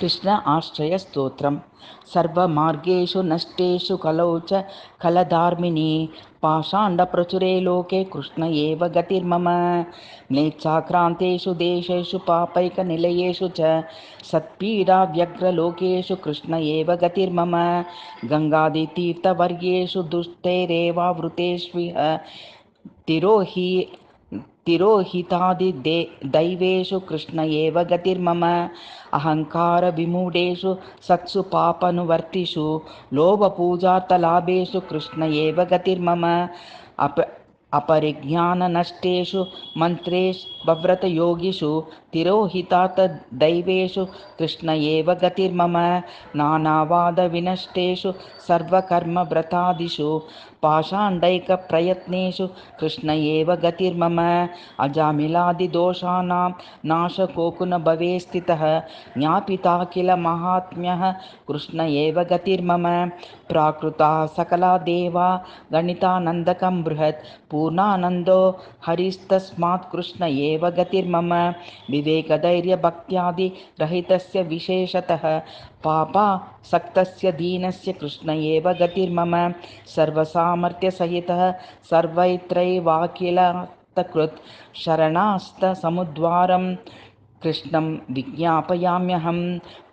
कृष्ण आश्रयस्तोत्रम्। सर्वमार्गेषु नष्टेषु कलौ च कलधार्मिणी पाषाण्डप्रचुरे लोके कृष्ण एव गतिर्मम। म्लेच्छाक्रान्तेषु देशेषु पापैकनिलयेषु च सत्पीडाव्यग्रलोकेषु कृष्ण एव गतिर्मम। गङ्गादितीर्थवर्येषु दुष्टैरेवावृतेष्विह तिरोहि दैवेषु कृष्ण एव गतिर्मम। अहङ्कारविमूढेषु सत्सु पापनुवर्तिषु लोभपूजार्थलाभेषु कृष्ण एव गतिर्मम। अपरिज्ञाननष्टेषु मन्त्रेष्वव्रतयोगिषु तिरोहितार्थदैवेषु कृष्ण एव गतिर्मम। नानावादविनष्टेषु सर्वकर्मव्रतादिषु पाषाण्डैकप्रयत्नेषु कृष्ण एव गतिर्मम। अजामिलादिदोषाणां नाशकोकुनभवे स्थितः ज्ञापिता किल महात्म्यः कृष्ण एव गतिर्मम। प्राकृताः सकला देवा गणितानन्दकं बृहत् पूर्णानन्दो हरिस्तस्मात् कृष्ण एव गतिर्मम। विवेकधैर्यभक्त्यादिरहितस्य विशेषतः पापासक्तस्य दीनस्य कृष्ण एव गतिर्मम। सर्वसामर्थ्यसहितः सर्वैत्रैवाखिलतकृत् शरणास्तसमुद्वारं कृष्णं विज्ञापयाम्यहं।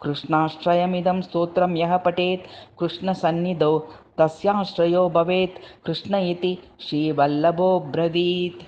कृष्णाश्रयमिदं स्तोत्रं यः पठेत् कृष्णसन्निधौ तस्याश्रयो भवेत् कृष्ण इति श्रीवल्लभो ब्रवीत्।